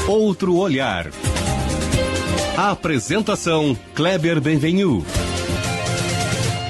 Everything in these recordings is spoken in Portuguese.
Outro olhar. A apresentação, Kleber Benvenu.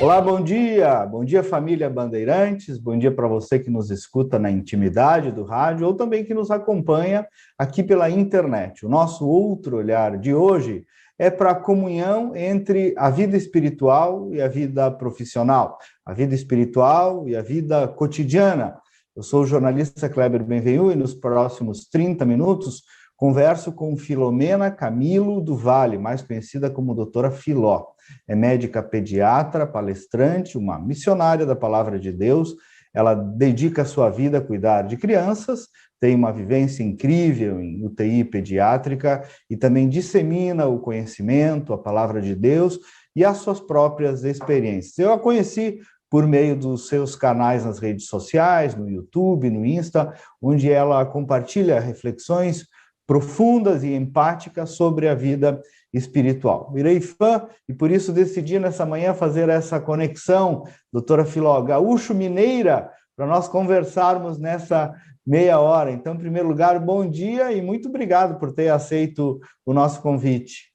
Olá, bom dia família Bandeirantes, bom dia para você que nos escuta na intimidade do rádio ou também que nos acompanha aqui pela internet. O nosso outro olhar de hoje é para a comunhão entre a vida espiritual e a vida profissional, a vida espiritual e a vida cotidiana. Eu sou o jornalista Kleber Benvenu e nos próximos 30 minutos converso com Filomena Camilo do Vale, mais conhecida como doutora Filó. É médica pediatra, palestrante, uma missionária da Palavra de Deus. Ela dedica a sua vida a cuidar de crianças, tem uma vivência incrível em UTI pediátrica e também dissemina o conhecimento, a Palavra de Deus e as suas próprias experiências. Eu a conheci por meio dos seus canais nas redes sociais, no YouTube, no Insta, onde ela compartilha reflexões profundas e empáticas sobre a vida espiritual. Virei fã e por isso decidi nessa manhã fazer essa conexão, doutora Filó, gaúcho-mineira, para nós conversarmos nessa meia hora. Então, em primeiro lugar, bom dia e muito obrigado por ter aceito o nosso convite.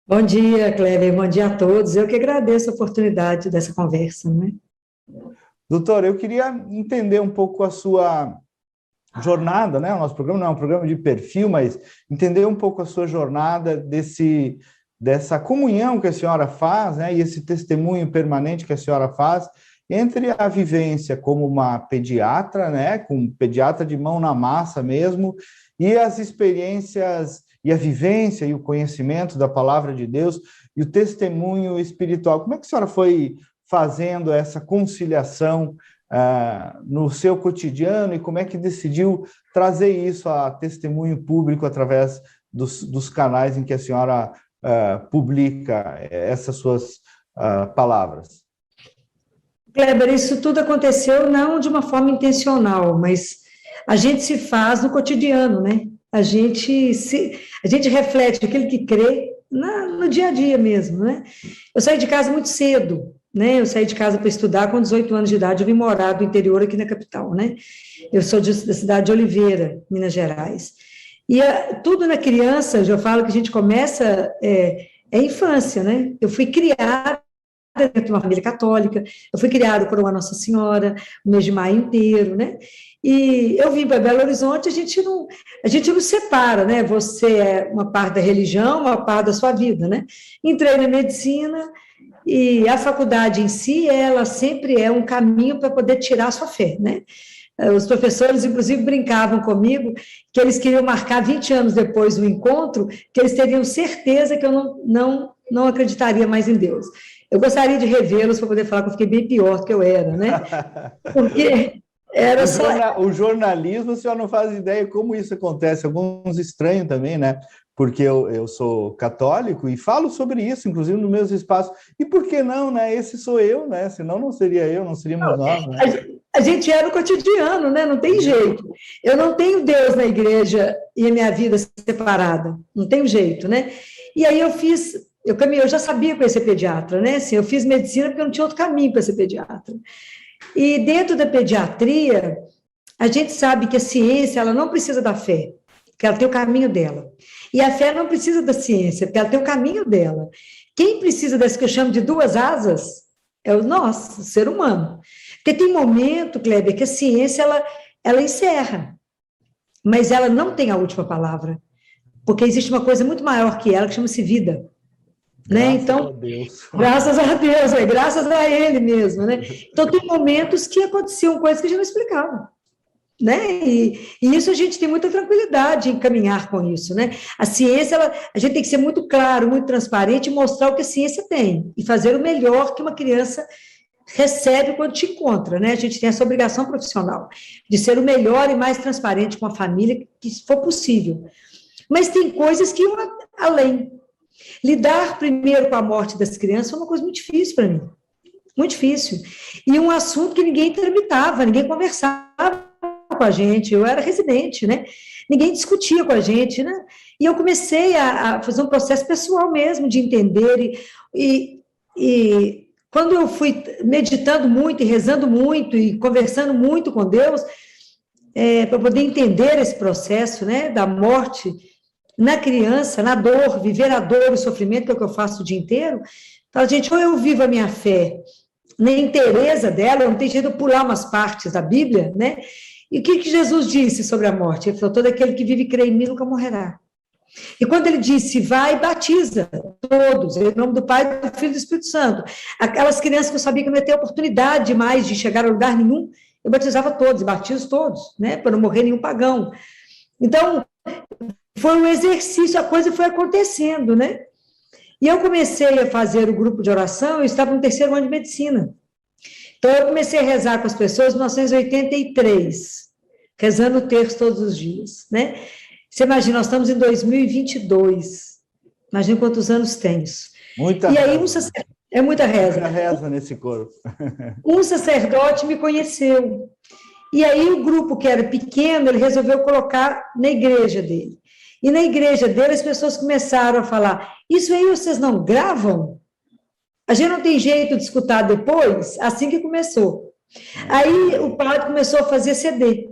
Bom dia, Kleber, bom dia a todos. Eu que agradeço a oportunidade dessa conversa, né? Doutora, eu queria entender um pouco a sua jornada, né? O nosso programa não é um programa de perfil, mas entender um pouco a sua jornada dessa comunhão que a senhora faz, né? E esse testemunho permanente que a senhora faz entre a vivência como uma pediatra, né? Com pediatra de mão na massa mesmo, e as experiências e a vivência e o conhecimento da Palavra de Deus e o testemunho espiritual. Como é que a senhora foi fazendo essa conciliação no seu cotidiano e como é que decidiu trazer isso a testemunho público através dos canais em que a senhora publica essas suas palavras? Kleber, isso tudo aconteceu não de uma forma intencional, mas a gente se faz no cotidiano, né? A gente reflete aquilo que crê no dia a dia mesmo, né? Eu saí de casa muito cedo, né? Eu saí de casa para estudar com 18 anos de idade, eu vim morar do interior aqui na capital, né? Eu sou da cidade de Oliveira, Minas Gerais. E tudo na criança, eu já falo que a gente começa, a infância, né? Eu fui criada dentro de uma família católica, eu fui criada por uma Nossa Senhora, o mês de maio inteiro, né? E eu vim para Belo Horizonte, a gente não separa, né? Você é uma parte da religião, uma parte da sua vida, né? Entrei na medicina e a faculdade em si, ela sempre é um caminho para poder tirar a sua fé, né? Os professores, inclusive, brincavam comigo que eles queriam marcar 20 anos depois do encontro, que eles teriam certeza que eu não acreditaria mais em Deus. Eu gostaria de revê-los para poder falar que eu fiquei bem pior do que eu era, né? Porque era só... O jornalismo, a senhora não faz ideia como isso acontece. Alguns estranham também, né? Porque eu sou católico e falo sobre isso, inclusive nos meus espaços. E por que não, né? Esse sou eu, né? Senão não seria eu, não seríamos nós, né? A gente era o cotidiano, né? Não tem jeito. Eu não tenho Deus na igreja e a minha vida separada. Não tem jeito, né? E aí eu já sabia que eu ia ser pediatra, né? Assim, eu fiz medicina porque eu não tinha outro caminho para ser pediatra. E dentro da pediatria, a gente sabe que a ciência, ela não precisa da fé, porque ela tem o caminho dela. E a fé não precisa da ciência, porque ela tem o caminho dela. Quem precisa desse que eu chamo de duas asas é o nosso, o ser humano. Porque tem momento, Kleber, que a ciência, ela encerra, mas ela não tem a última palavra, porque existe uma coisa muito maior que ela, que chama-se vida. Né? Então, graças a Deus, graças a Ele mesmo, né? Então, tem momentos que aconteciam coisas que a gente não explicava, né? E isso a gente tem muita tranquilidade em caminhar com isso, né? A ciência, a gente tem que ser muito claro, muito transparente e mostrar o que a ciência tem e fazer o melhor que uma criança recebe quando te encontra, né? A gente tem essa obrigação profissional de ser o melhor e mais transparente com a família que for possível. Mas tem coisas que iam além. Lidar primeiro com a morte das crianças foi uma coisa muito difícil para mim, muito difícil. E um assunto que ninguém tramitava, ninguém conversava com a gente, eu era residente, né? Ninguém discutia com a gente, né? E eu comecei a fazer um processo pessoal mesmo, de entender e quando eu fui meditando muito e rezando muito e conversando muito com Deus, para poder entender esse processo, né, da morte na criança, na dor, viver a dor e o sofrimento, que é o que eu faço o dia inteiro, então, gente, ou eu vivo a minha fé na inteireza dela, eu não tenho jeito de pular umas partes da Bíblia, né? E o que Jesus disse sobre a morte? Ele falou, todo aquele que vive e crê em mim nunca morrerá. E quando ele disse, vai e batiza todos, em nome do Pai, do Filho e do Espírito Santo, aquelas crianças que eu sabia que não ia ter oportunidade mais de chegar a lugar nenhum, eu batizava todos, e batizo todos, né, para não morrer nenhum pagão. Então, foi um exercício, a coisa foi acontecendo, né? E eu comecei a fazer o grupo de oração, eu estava no 3º ano de medicina. Então, eu comecei a rezar com as pessoas em 1983, rezando o terço todos os dias, né? Você imagina, nós estamos em 2022, imagina quantos anos tem isso. Muita e aí, reza. É muita reza. Muita reza nesse corpo. Um sacerdote me conheceu, e aí o grupo que era pequeno, ele resolveu colocar na igreja dele. E na igreja dele, as pessoas começaram a falar, isso aí vocês não gravam? A gente não tem jeito de escutar depois? Assim que começou. Aí o padre começou a fazer CD.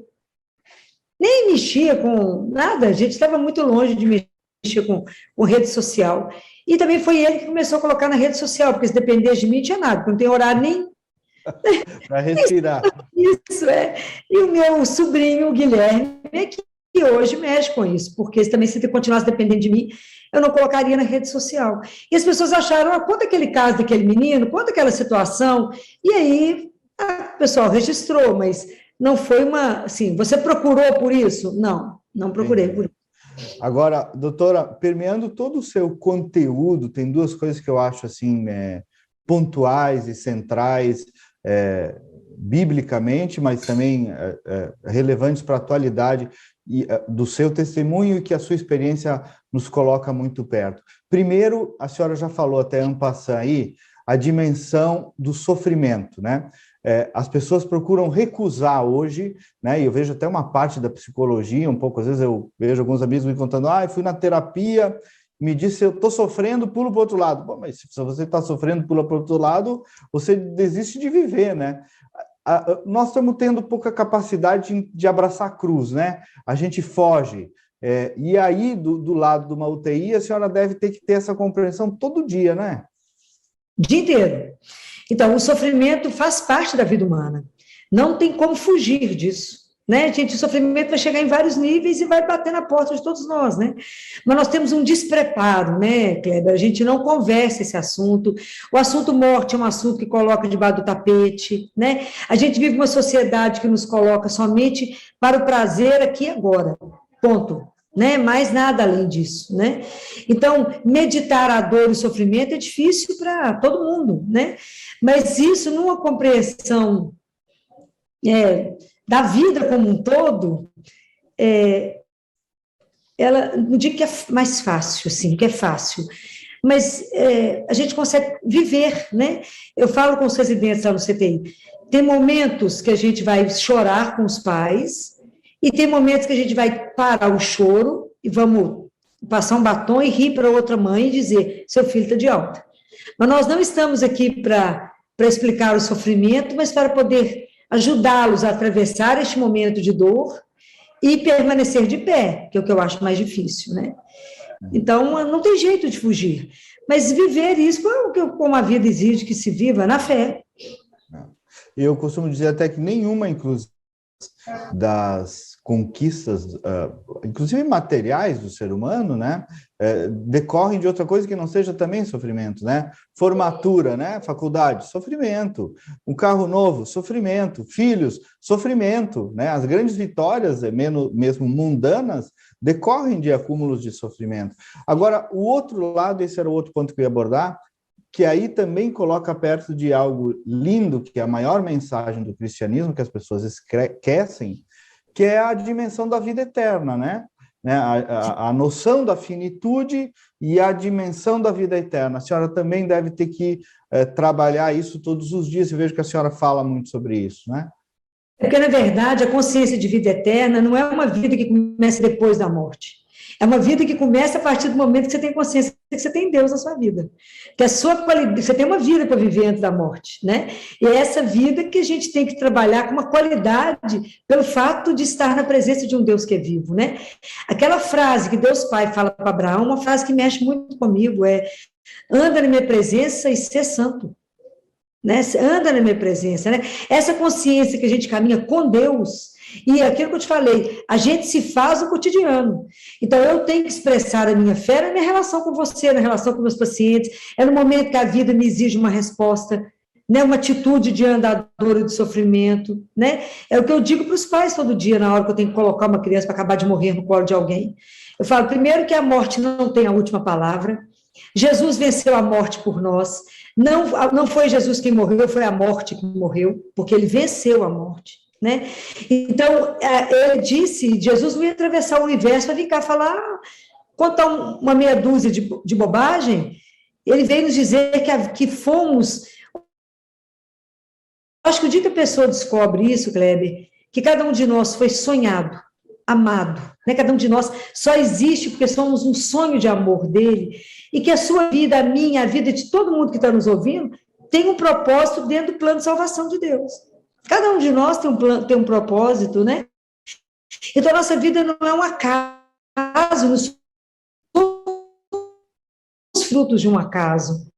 Nem mexia com nada, a gente estava muito longe de mexer com rede social. E também foi ele que começou a colocar na rede social, porque se depender de mim, não tinha nada, porque não tem horário nem... Para respirar. Isso, E o meu sobrinho, o Guilherme, que hoje mexe com isso, porque também se continuasse dependendo de mim, eu não colocaria na rede social. E as pessoas acharam, conta aquele caso daquele menino, conta aquela situação, e aí o pessoal registrou, mas não foi uma, assim, você procurou por isso? Não procurei por isso. Agora, doutora, permeando todo o seu conteúdo, tem duas coisas que eu acho, assim, pontuais e centrais, biblicamente, mas também relevantes para a atualidade do seu testemunho e que a sua experiência nos coloca muito perto. Primeiro, a senhora já falou até en passant aí, a dimensão do sofrimento, né? As pessoas procuram recusar hoje, né? E eu vejo até uma parte da psicologia, um pouco, às vezes eu vejo alguns amigos me contando, fui na terapia, me disse, eu estou sofrendo, pulo para o outro lado. Bom, mas se você está sofrendo, pula para o outro lado, você desiste de viver, né? Nós estamos tendo pouca capacidade de abraçar a cruz, né? A gente foge. E aí, do lado de uma UTI, a senhora deve ter que ter essa compreensão todo dia, né? O dia inteiro. Então, o sofrimento faz parte da vida humana. Não tem como fugir disso. Né, gente, o sofrimento vai chegar em vários níveis e vai bater na porta de todos nós, né? Mas nós temos um despreparo, né, Kleber? A gente não conversa esse assunto. O assunto morte é um assunto que coloca debaixo do tapete, né? A gente vive uma sociedade que nos coloca somente para o prazer aqui e agora. Ponto. Né? Mais nada além disso, né? Então, meditar a dor e o sofrimento é difícil para todo mundo, né? Mas isso, numa compreensão da vida como um todo, ela não digo que é mais fácil, assim, que é fácil, mas a gente consegue viver, né? Eu falo com os residentes lá no CTI, tem momentos que a gente vai chorar com os pais, e tem momentos que a gente vai parar o choro e vamos passar um batom e rir para outra mãe e dizer, seu filho está de alta. Mas nós não estamos aqui para explicar o sofrimento, mas para poder ajudá-los a atravessar este momento de dor e permanecer de pé, que é o que eu acho mais difícil, né? Então, não tem jeito de fugir. Mas viver isso como a vida exige que se viva, na fé. Eu costumo dizer até que nenhuma, inclusive, das conquistas, inclusive materiais do ser humano, né, decorrem de outra coisa que não seja também sofrimento, né? Formatura, né? Faculdade, sofrimento. Um carro novo, sofrimento. Filhos, sofrimento, né? As grandes vitórias, mesmo mundanas, decorrem de acúmulos de sofrimento. Agora, o outro lado, esse era o outro ponto que eu ia abordar, que aí também coloca perto de algo lindo, que é a maior mensagem do cristianismo, que as pessoas esquecem, que é a dimensão da vida eterna, né? A noção da finitude e a dimensão da vida eterna. A senhora também deve ter que trabalhar isso todos os dias, eu vejo que a senhora fala muito sobre isso, né? Porque, na verdade, a consciência de vida eterna não é uma vida que começa depois da morte. É uma vida que começa a partir do momento que você tem consciência que você tem Deus na sua vida. Que a sua qualidade, você tem uma vida para viver antes da morte, né? E é essa vida que a gente tem que trabalhar com uma qualidade pelo fato de estar na presença de um Deus que é vivo, né? Aquela frase que Deus Pai fala para Abraão, uma frase que mexe muito comigo, anda na minha presença e ser santo. Né? Anda na minha presença, né? Essa consciência que a gente caminha com Deus, e aquilo que eu te falei, a gente se faz no cotidiano. Então, eu tenho que expressar a minha fé na minha relação com você, na relação com meus pacientes, é no momento que a vida me exige uma resposta, né? Uma atitude diante da dor e do sofrimento, né? É o que eu digo para os pais todo dia, na hora que eu tenho que colocar uma criança para acabar de morrer no colo de alguém. Eu falo, primeiro, que a morte não tem a última palavra. Jesus venceu a morte por nós. Não foi Jesus quem morreu, foi a morte que morreu, porque ele venceu a morte, né? Então, ele disse, Jesus não ia atravessar o universo para vir cá falar, contar uma meia dúzia de bobagem. Ele veio nos dizer que fomos... Acho que o dia que a pessoa descobre isso, Kleber, que cada um de nós foi sonhado, amado, né? Cada um de nós só existe porque somos um sonho de amor dele, e que a sua vida, a minha, a vida de todo mundo que está nos ouvindo, tem um propósito dentro do plano de salvação de Deus. Cada um de nós tem um propósito, né? Então, a nossa vida não é um acaso, não somos frutos de um acaso.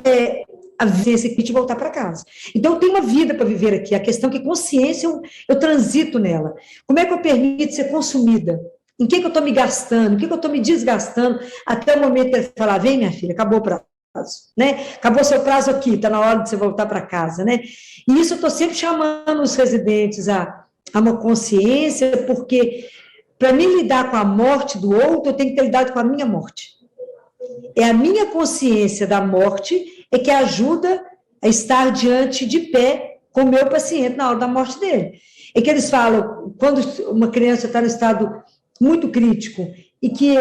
É a vivência que te voltar para casa. Então, eu tenho uma vida para viver aqui. A questão é que consciência, eu transito nela. Como é que eu permito ser consumida? Em que eu estou me gastando? Em que eu estou me desgastando? Até o momento de ele falar, vem, minha filha, acabou o prazo. Né? Acabou seu prazo aqui, está na hora de você voltar para casa. Né? E isso eu estou sempre chamando os residentes a uma consciência, porque para mim lidar com a morte do outro, eu tenho que ter lidado com a minha morte. É a minha consciência da morte que ajuda a estar diante de pé com o meu paciente na hora da morte dele. É que eles falam, quando uma criança está no estado muito crítico, e que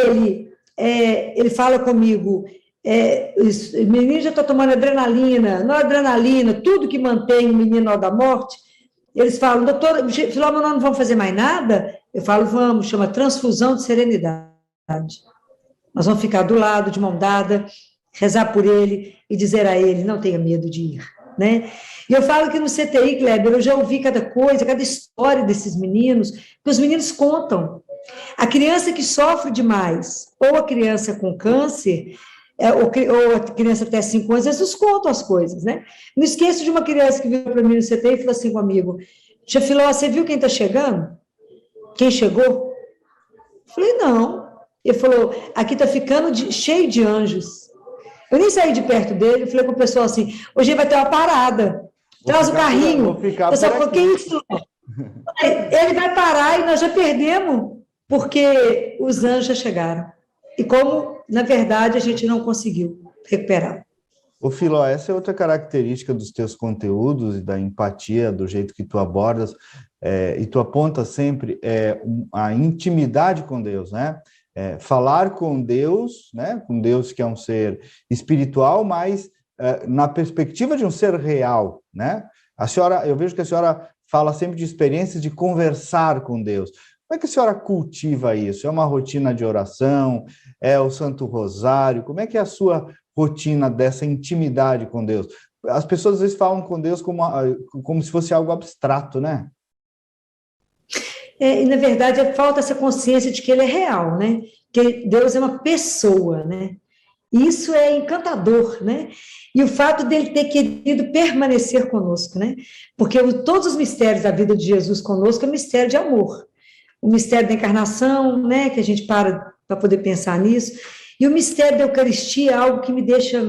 ele fala comigo, o menino já está tomando adrenalina, noradrenalina, tudo que mantém o menino na hora da morte, eles falam, doutor, Filomena, nós não vamos fazer mais nada? Eu falo, vamos, chama transfusão de serenidade. Nós vamos ficar do lado, de mão dada, rezar por ele e dizer a ele, não tenha medo de ir, né? E eu falo que no CTI, Kleber, eu já ouvi cada coisa, cada história desses meninos, que os meninos contam. A criança que sofre demais, ou a criança com câncer, ou a criança até 5 anos, eles nos contam as coisas, né? Não esqueço de uma criança que veio para mim no CTI e falou assim comigo, tia Filó, você viu quem está chegando? Quem chegou? Eu falei, não. Ele falou, aqui está ficando cheio de anjos. Eu nem saí de perto dele, eu falei com o pessoal assim, hoje vai ter uma parada, traz o carrinho. Eu só falei, que isso? Ele vai parar e nós já perdemos, porque os anjos já chegaram. E como, na verdade, a gente não conseguiu recuperar. Ô Filó, essa é outra característica dos teus conteúdos e da empatia, do jeito que tu abordas, e tu aponta sempre a intimidade com Deus, né? Falar com Deus, né? Com Deus que é um ser espiritual, mas na perspectiva de um ser real, né? Eu vejo que a senhora fala sempre de experiências de conversar com Deus. Como é que a senhora cultiva isso? É uma rotina de oração? É o Santo Rosário? Como é que é a sua rotina dessa intimidade com Deus? As pessoas às vezes falam com Deus como se fosse algo abstrato, né? E, na verdade, falta essa consciência de que ele é real, né? Que Deus é uma pessoa, né? Isso é encantador, né? E o fato dele ter querido permanecer conosco, né? Porque todos os mistérios da vida de Jesus conosco é mistério de amor. O mistério da encarnação, né? Que a gente para poder pensar nisso. E o mistério da Eucaristia é algo que me deixa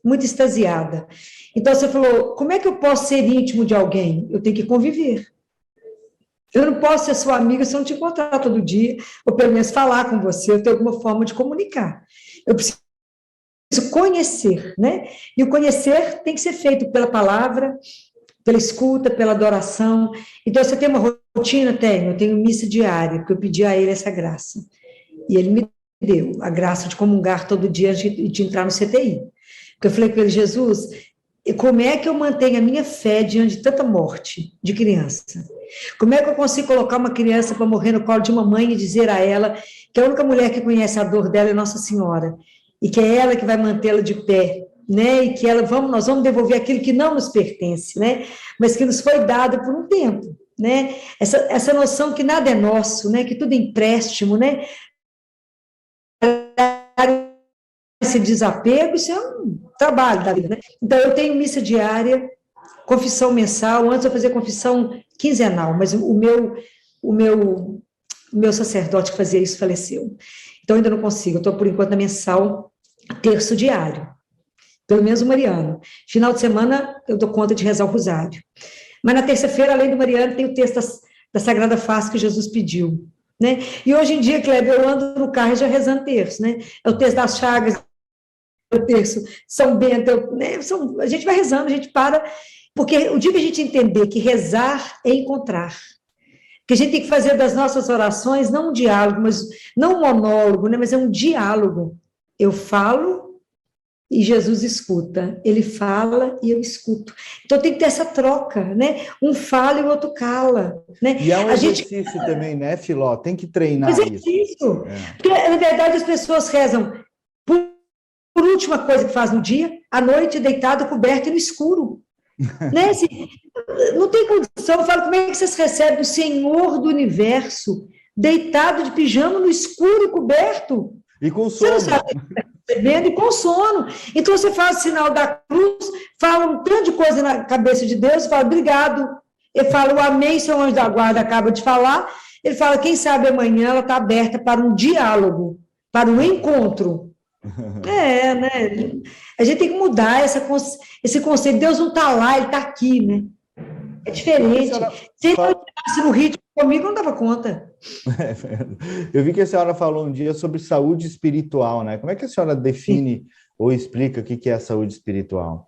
muito extasiada. Então, você falou, como é que eu posso ser íntimo de alguém? Eu tenho que conviver. Eu não posso ser sua amiga se eu não te encontrar todo dia, ou pelo menos falar com você, ou ter alguma forma de comunicar. Eu preciso conhecer, né? E o conhecer tem que ser feito pela palavra, pela escuta, pela adoração. Então, você tem uma rotina? Eu tenho missa diária, porque eu pedi a ele essa graça. E ele me deu a graça de comungar todo dia e de entrar no CTI. Porque eu falei com ele, Jesus, E como é que eu mantenho a minha fé diante de tanta morte de criança? Como é que eu consigo colocar uma criança para morrer no colo de uma mãe e dizer a ela que a única mulher que conhece a dor dela é Nossa Senhora, e que é ela que vai mantê-la de pé, né? E que nós vamos devolver aquilo que não nos pertence, né? Mas que nos foi dado por um tempo, né? Essa noção que nada é nosso, né? Que tudo é empréstimo, né? Esse desapego, isso é um trabalho da vida, né? Então, eu tenho missa diária, confissão mensal. Antes eu fazia confissão quinzenal, mas o meu sacerdote que fazia isso faleceu. Então, ainda não consigo. Eu estou, por enquanto, na mensal, terço diário. Pelo menos o mariano. Final de semana, eu dou conta de rezar o rosário. Mas na terça-feira, além do mariano, tem o texto da Sagrada Face que Jesus pediu, né? E hoje em dia, Kleber, eu ando no carro já rezando terço, né? É o texto das Chagas, o terço São Bento, né? A gente vai rezando, a gente para, porque o dia que a gente entender que rezar é encontrar, que a gente tem que fazer das nossas orações não um diálogo, mas não um monólogo, né? Mas é um diálogo. Eu falo e Jesus escuta, ele fala e eu escuto. Então tem que ter essa troca, né? Um fala e o outro cala, né? E é um exercício também, né, Filó? Tem que treinar isso. Porque, na verdade, as pessoas rezam por última coisa que faz no dia, à noite, deitado, coberto e no escuro. Né? Assim, não tem condição. Eu falo, como é que vocês recebem o Senhor do Universo deitado de pijama no escuro e coberto? E com sono. Você não sabe, recebendo e com sono. Então você faz o sinal da cruz, fala um tanto de coisa na cabeça de Deus, fala, obrigado. Ele fala, o amém, seu anjo da guarda acaba de falar. Ele fala, quem sabe amanhã ela está aberta para um diálogo, para um encontro. Né? A gente tem que mudar esse conceito. Deus não está lá, ele está aqui, né? É diferente. Se ele não estivesse no ritmo comigo, eu não dava conta. Eu vi que a senhora falou um dia sobre saúde espiritual, né? Como é que a senhora define ou explica o que é a saúde espiritual?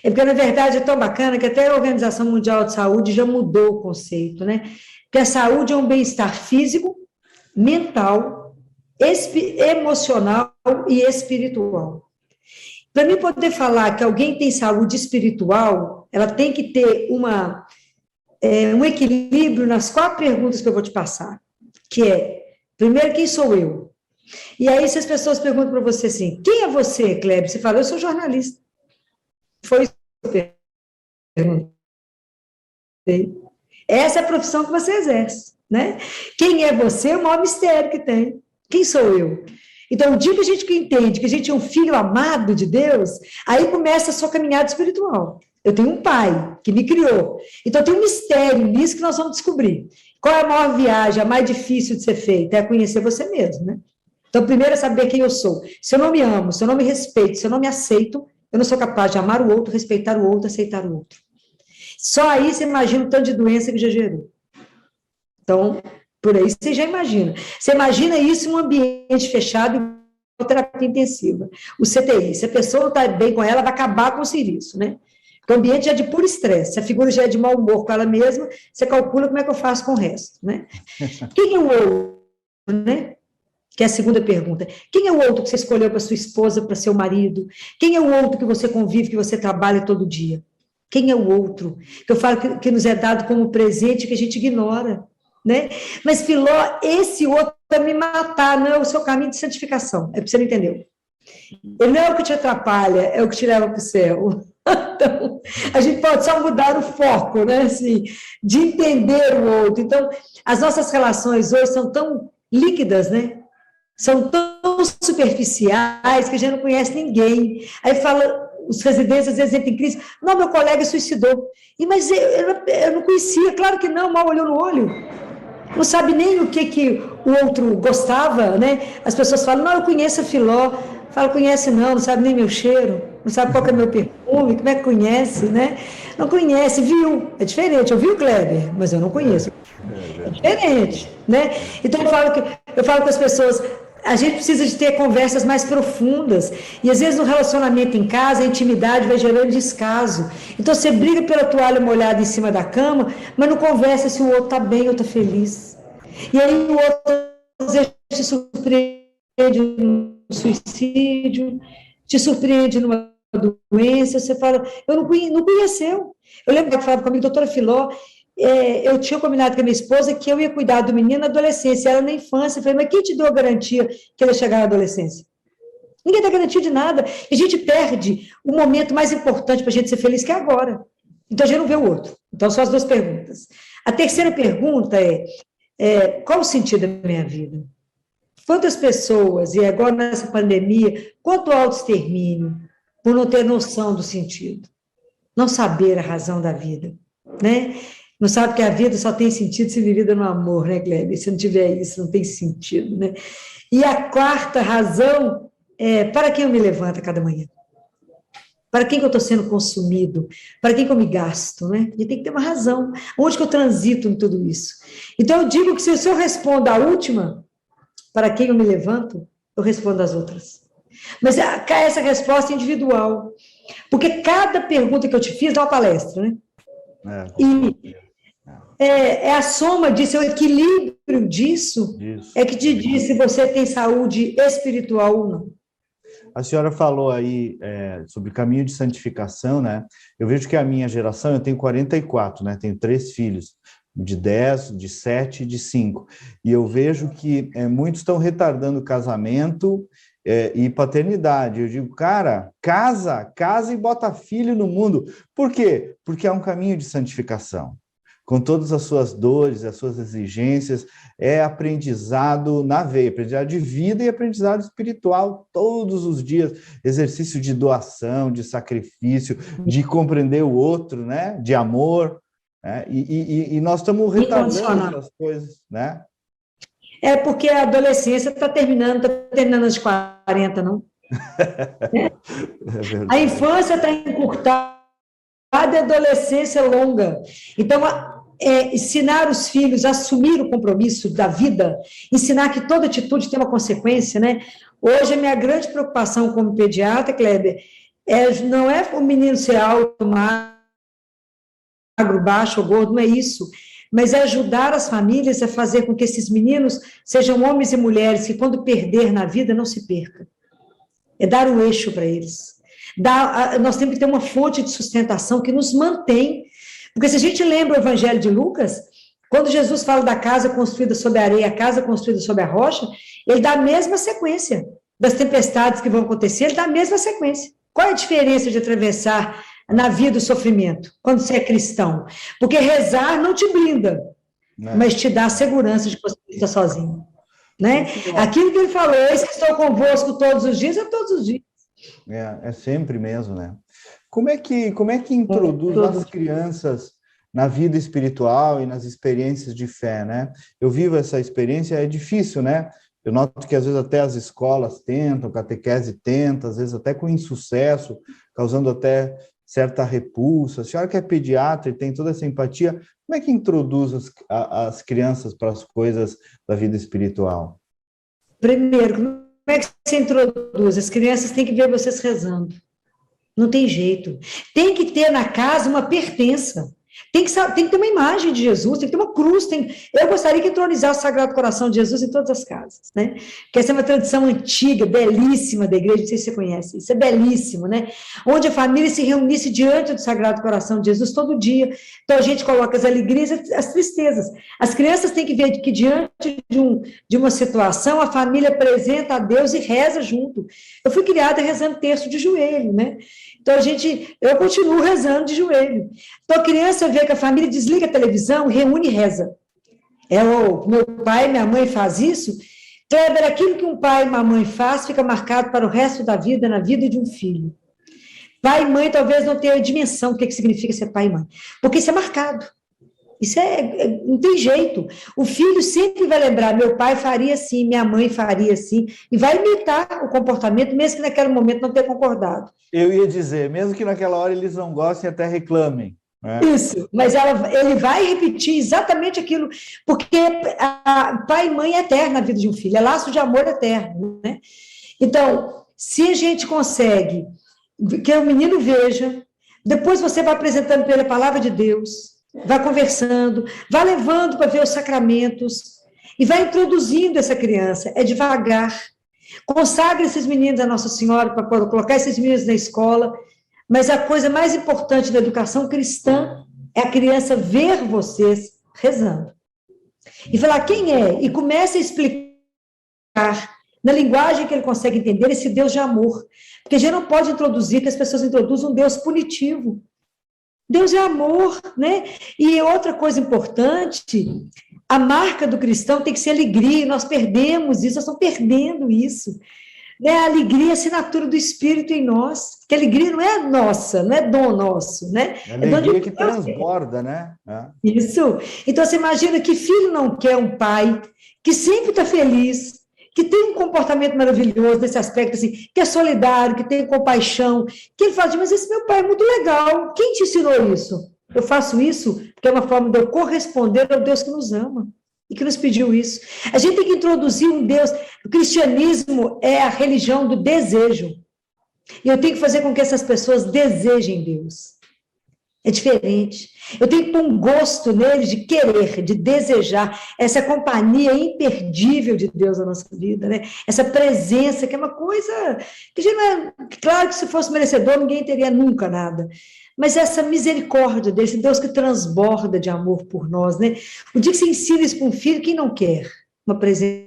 É porque, na verdade, é tão bacana que até a Organização Mundial de Saúde já mudou o conceito, né? Que a saúde é um bem-estar físico, mental, emocional e espiritual. Para mim poder falar que alguém tem saúde espiritual, ela tem que ter um equilíbrio nas 4 perguntas que eu vou te passar, que é, primeiro, quem sou eu? E aí, se as pessoas perguntam para você assim, quem é você, Kleber? Você fala, eu sou jornalista. Foi isso que eu perguntei. Essa é a profissão que você exerce, né? Quem é você é o maior mistério que tem. Quem sou eu? Então, o dia que a gente entende que a gente é um filho amado de Deus, aí começa a sua caminhada espiritual. Eu tenho um pai que me criou. Então, tem um mistério nisso que nós vamos descobrir. Qual é a maior viagem, a mais difícil de ser feita? É conhecer você mesmo, né? Então, primeiro é saber quem eu sou. Se eu não me amo, se eu não me respeito, se eu não me aceito, eu não sou capaz de amar o outro, respeitar o outro, aceitar o outro. Só aí você imagina o tanto de doença que já gerou. Então, por aí você já imagina. Você imagina isso em um ambiente fechado, em terapia intensiva. O CTI, se a pessoa não está bem com ela, vai acabar com o serviço, né? Porque o ambiente é de puro estresse. Se a figura já é de mau humor com ela mesma, você calcula como é que eu faço com o resto, né? Quem é o outro, né? Que é a segunda pergunta. Quem é o outro que você escolheu para sua esposa, para seu marido? Quem é o outro que você convive, que você trabalha todo dia? Quem é o outro? Que eu falo que nos é dado como presente que a gente ignora, né? Mas, Filó, esse outro vai me matar, não é o seu caminho de santificação. É porque você não entendeu. Ele não é o que te atrapalha, é o que te leva para o céu. Então, a gente pode só mudar o foco, né? Assim, de entender o outro. Então, as nossas relações hoje são tão líquidas, né? São tão superficiais que a gente não conhece ninguém. Aí fala, os residentes às vezes entram em crise, não, meu colega suicidou. Mas eu não conhecia, claro que não, mal olhou no olho. Não sabe nem o que o outro gostava, né? As pessoas falam, não, eu conheço a Filó. Fala, conhece não sabe nem meu cheiro, não sabe qual que é meu perfume, como é que conhece, né? Não conhece, viu? É diferente, eu vi o Kleber, mas eu não conheço. É diferente, né? Então eu falo com as pessoas, a gente precisa de ter conversas mais profundas, e às vezes no relacionamento em casa, a intimidade vai gerando descaso. Então você briga pela toalha molhada em cima da cama, mas não conversa se o outro está bem ou está feliz. E aí o outro às vezes te surpreende no suicídio, te surpreende numa doença, você fala, não conheceu. Eu lembro que falava comigo, doutora Filó, eu tinha combinado com a minha esposa que eu ia cuidar do menino na adolescência, ela na infância. Eu falei, mas quem te deu a garantia que ele ia chegar na adolescência? Ninguém dá garantia de nada. E a gente perde o momento mais importante para a gente ser feliz, que é agora. Então, a gente não vê o outro. Então, são as duas perguntas. A terceira pergunta qual o sentido da minha vida? Quantas pessoas, e agora nessa pandemia, quanto auto-extermínio, por não ter noção do sentido, não saber a razão da vida, né? Não sabe que a vida só tem sentido se vivida no amor, né, Kleber? Se não tiver isso, não tem sentido, né? E a quarta razão é para quem eu me levanto a cada manhã? Para quem que eu estou sendo consumido? Para quem que eu me gasto, né? E tem que ter uma razão. Onde que eu transito em tudo isso? Então, eu digo que se eu respondo a última, para quem eu me levanto, eu respondo as outras. Mas essa resposta é individual. Porque cada pergunta que eu te fiz dá uma palestra, né? É a soma disso, é o equilíbrio disso, é que te diz se você tem saúde espiritual ou não. A senhora falou aí sobre caminho de santificação, né? Eu vejo que a minha geração, eu tenho 44, né? Tenho 3 filhos, de 10, de 7 e de 5. E eu vejo que muitos estão retardando o casamento e paternidade. Eu digo, cara, casa e bota filho no mundo. Por quê? Porque é um caminho de santificação. Com todas as suas dores, as suas exigências, é aprendizado na veia, aprendizado de vida e aprendizado espiritual todos os dias, exercício de doação, de sacrifício, de compreender o outro, né? De amor, né? E nós estamos retardando essas coisas, né? É porque a adolescência está terminando antes de 40, não? A infância está encurtada, a adolescência é longa. Então, ensinar os filhos a assumir o compromisso da vida, ensinar que toda atitude tem uma consequência, né? Hoje, a minha grande preocupação como pediatra, Kleber, não é o menino ser alto, magro, baixo ou gordo, não é isso, mas é ajudar as famílias a fazer com que esses meninos sejam homens e mulheres que, quando perder na vida, não se percam. É dar o eixo para eles. Nós temos que ter uma fonte de sustentação que nos mantém. Porque se a gente lembra o Evangelho de Lucas, quando Jesus fala da casa construída sobre a areia, a casa construída sobre a rocha, ele dá a mesma sequência das tempestades que vão acontecer, ele dá a mesma sequência. Qual é a diferença de atravessar na vida o sofrimento, quando você é cristão? Porque rezar não te blinda, mas te dá a segurança de que você está sozinho. Né? Aquilo que ele falou, eis que estou convosco todos os dias, é todos os dias. É sempre mesmo, né? Como é que introduz as crianças na vida espiritual e nas experiências de fé, né? Eu vivo essa experiência, é difícil, né? Eu noto que às vezes até as escolas tentam, a catequese tenta, às vezes até com insucesso, causando até certa repulsa. A senhora que é pediatra e tem toda essa empatia, como é que introduz as crianças para as coisas da vida espiritual? Primeiro, como é que você introduz? As crianças têm que ver vocês rezando. Não tem jeito. Tem que ter na casa uma pertença. Tem que ter uma imagem de Jesus, tem que ter uma cruz. Eu gostaria que entronizasse o Sagrado Coração de Jesus em todas as casas, né? Porque essa é uma tradição antiga, belíssima da igreja, não sei se você conhece, isso é belíssimo, né? Onde a família se reunisse diante do Sagrado Coração de Jesus todo dia. Então a gente coloca as alegrias e as tristezas. As crianças têm que ver que diante de uma situação, a família apresenta a Deus e reza junto. Eu fui criada rezando terço de joelho, né? Então, eu continuo rezando de joelho. Então, a criança vê que a família desliga a televisão, reúne e reza. Meu pai e minha mãe faz isso. Kleber, aquilo que um pai e uma mãe faz fica marcado para o resto da vida, na vida de um filho. Pai e mãe talvez não tenham a dimensão do que significa ser pai e mãe, porque isso é marcado. Isso não tem jeito. O filho sempre vai lembrar, meu pai faria assim, minha mãe faria assim, e vai imitar o comportamento, mesmo que naquele momento não tenha concordado. Eu ia dizer, mesmo que naquela hora eles não gostem, até reclamem. Né? Isso, mas ele vai repetir exatamente aquilo, porque pai e mãe é eterno na vida de um filho, é laço de amor eterno, né? Então, se a gente consegue que o menino veja, depois você vai apresentando para ele a palavra de Deus, vai conversando, vai levando para ver os sacramentos e vai introduzindo essa criança, é devagar. Consagre esses meninos a Nossa Senhora para colocar esses meninos na escola, mas a coisa mais importante da educação cristã é a criança ver vocês rezando. E falar quem é, e comece a explicar na linguagem que ele consegue entender esse Deus de amor. Porque a gente não pode introduzir que as pessoas introduzam um Deus punitivo. Deus é amor, né? E outra coisa importante, a marca do cristão tem que ser alegria, e nós perdemos isso, nós estamos perdendo isso. Né? A alegria é a assinatura do Espírito em nós, porque a alegria não é nossa, não é dom nosso, né? É a alegria que transborda, né? Isso. Então, você imagina que filho não quer um pai que sempre está feliz, que tem um comportamento maravilhoso nesse aspecto, assim, que é solidário, que tem compaixão, que ele fala, mas esse meu pai é muito legal, quem te ensinou isso? Eu faço isso porque é uma forma de eu corresponder ao Deus que nos ama e que nos pediu isso. A gente tem que introduzir um Deus, o cristianismo é a religião do desejo, e eu tenho que fazer com que essas pessoas desejem Deus. É diferente. Eu tenho que pôr um gosto neles de querer, de desejar, essa companhia imperdível de Deus na nossa vida, né? Essa presença, que é uma coisa que já não é... Claro que se fosse merecedor, ninguém teria nunca nada. Mas essa misericórdia desse Deus que transborda de amor por nós, né? O dia que você ensina isso para um filho, quem não quer uma presença,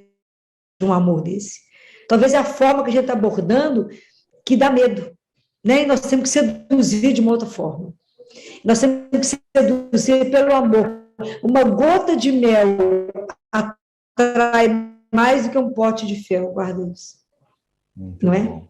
um amor desse? Talvez é a forma que a gente está abordando que dá medo, né? E nós temos que seduzir de uma outra forma. Nós temos que seduzir pelo amor. Uma gota de mel atrai mais do que um pote de fel, guarda isso. Muito bom.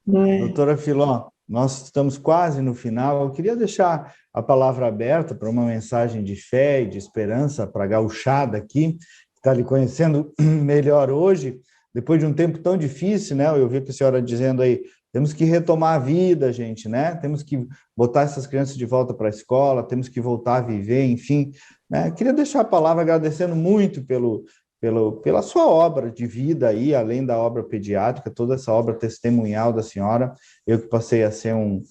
Não é? Doutora Filó, nós estamos quase no final. Eu queria deixar a palavra aberta para uma mensagem de fé e de esperança para a gauchada aqui, que está lhe conhecendo melhor hoje, depois de um tempo tão difícil, né? Eu vi que a senhora dizendo aí, temos que retomar a vida, gente, né? Temos que botar essas crianças de volta para a escola, temos que voltar a viver, enfim. Né? Queria deixar a palavra agradecendo muito pela sua obra de vida aí, além da obra pediátrica, toda essa obra testemunhal da senhora. Eu que passei a ser um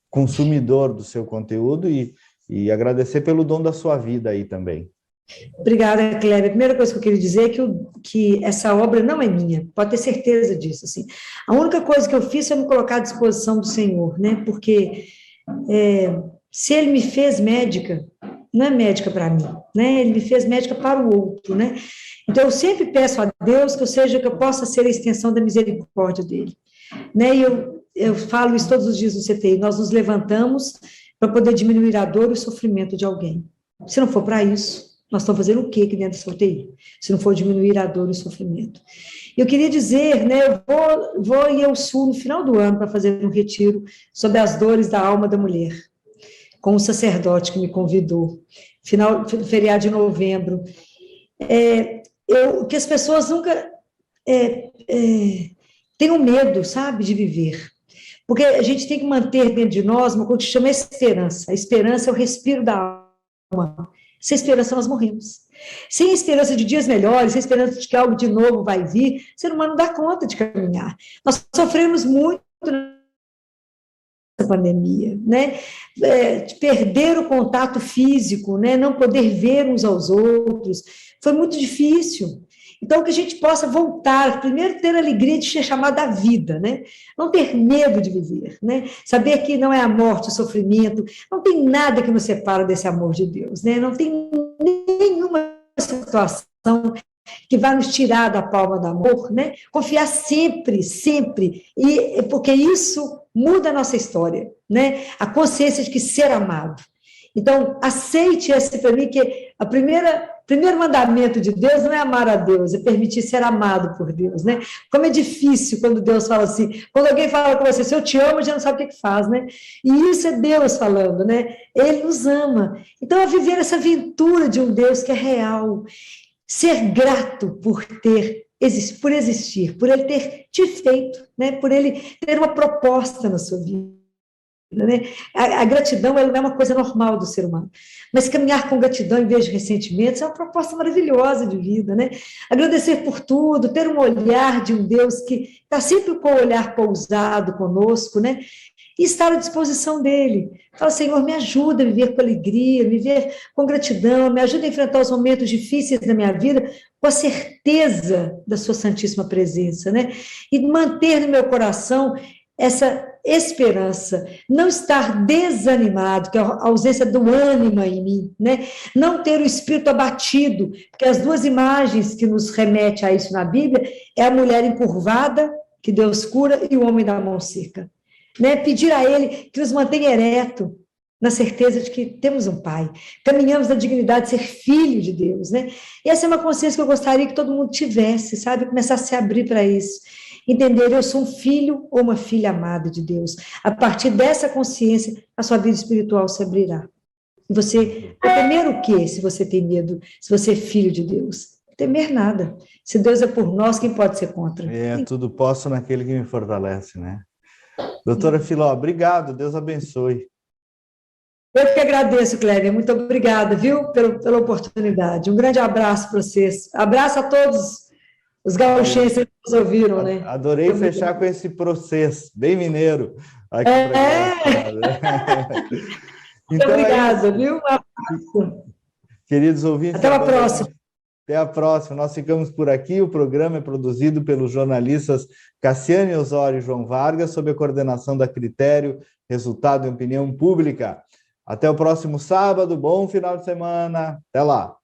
consumidor do seu conteúdo e agradecer pelo dom da sua vida aí também. Obrigada, Cléber. A primeira coisa que eu queria dizer é que essa obra não é minha, pode ter certeza disso. Assim. A única coisa que eu fiz foi me colocar à disposição do Senhor, né? Porque se Ele me fez médica, não é médica para mim, né? Ele me fez médica para o outro, né? Então, eu sempre peço a Deus que eu possa ser a extensão da misericórdia dEle. Né? E eu falo isso todos os dias no CTI, nós nos levantamos para poder diminuir a dor e o sofrimento de alguém. Se não for para isso, nós estamos fazendo o quê aqui dentro dessa UTI? Se não for diminuir a dor e o sofrimento. Eu queria dizer, né, eu vou ir ao Sul no final do ano para fazer um retiro sobre as dores da alma da mulher, com um sacerdote que me convidou, feriado de novembro. Que as pessoas nunca tenham medo, sabe, de viver. Porque a gente tem que manter dentro de nós uma coisa que chama esperança. A esperança é o respiro da alma. Sem esperança, nós morremos. Sem esperança de dias melhores, sem esperança de que algo de novo vai vir, o ser humano não dá conta de caminhar. Nós sofremos muito nessa pandemia, né? De perder o contato físico, né? Não poder ver uns aos outros, foi muito difícil. Então, que a gente possa voltar, primeiro ter a alegria de ser chamado à vida, né? Não ter medo de viver, né? Saber que não é a morte, o sofrimento, não tem nada que nos separa desse amor de Deus, né? Não tem nenhuma situação que vai nos tirar da palma do amor, né? Confiar sempre, sempre, porque isso muda a nossa história, né? A consciência de que ser amado. Então, aceite esse para mim, que o primeiro mandamento de Deus não é amar a Deus, é permitir ser amado por Deus, né? Como é difícil quando Deus fala assim, quando alguém fala com você, se eu te amo, já não sabe o que faz, né? E isso é Deus falando, né? Ele nos ama. Então, é viver essa aventura de um Deus que é real, ser grato por existir, por ele ter te feito, né? Por ele ter uma proposta na sua vida. Né? A gratidão ela não é uma coisa normal do ser humano, mas caminhar com gratidão em vez de ressentimentos é uma proposta maravilhosa de vida, né? Agradecer por tudo, ter um olhar de um Deus que está sempre com o olhar pousado conosco, né? e estar à disposição dele. Fala, Senhor, me ajuda a viver com alegria, viver com gratidão, me ajuda a enfrentar os momentos difíceis da minha vida com a certeza da sua santíssima presença, né? E manter no meu coração essa esperança, não estar desanimado, que é a ausência do ânimo em mim, né? Não ter o espírito abatido, porque as duas imagens que nos remete a isso na Bíblia é a mulher encurvada, que Deus cura, e o homem da mão seca, né? Pedir a Ele que nos mantenha ereto, na certeza de que temos um Pai, caminhamos na dignidade de ser filho de Deus, né? E essa é uma consciência que eu gostaria que todo mundo tivesse, sabe? Começar a se abrir para isso. Entender, eu sou um filho ou uma filha amada de Deus. A partir dessa consciência, a sua vida espiritual se abrirá. E você vai temer o quê, se você tem medo, se você é filho de Deus? Temer nada. Se Deus é por nós, quem pode ser contra? Tudo posso naquele que me fortalece, né? Doutora Filó, obrigado, Deus abençoe. Eu que agradeço, Cléber, muito obrigada, viu, pela oportunidade. Um grande abraço para vocês. Abraço a todos os gauchenses que nos ouviram, né? Adorei muito fechar obrigado. Com esse processo, bem mineiro. Aqui Então, obrigada, viu? Um abraço. Queridos ouvintes... Até a próxima. Até a próxima. Nós ficamos por aqui. O programa é produzido pelos jornalistas Cassiane Osório e João Vargas, sob a coordenação da Critério, Resultado e Opinião Pública. Até o próximo sábado. Bom final de semana. Até lá.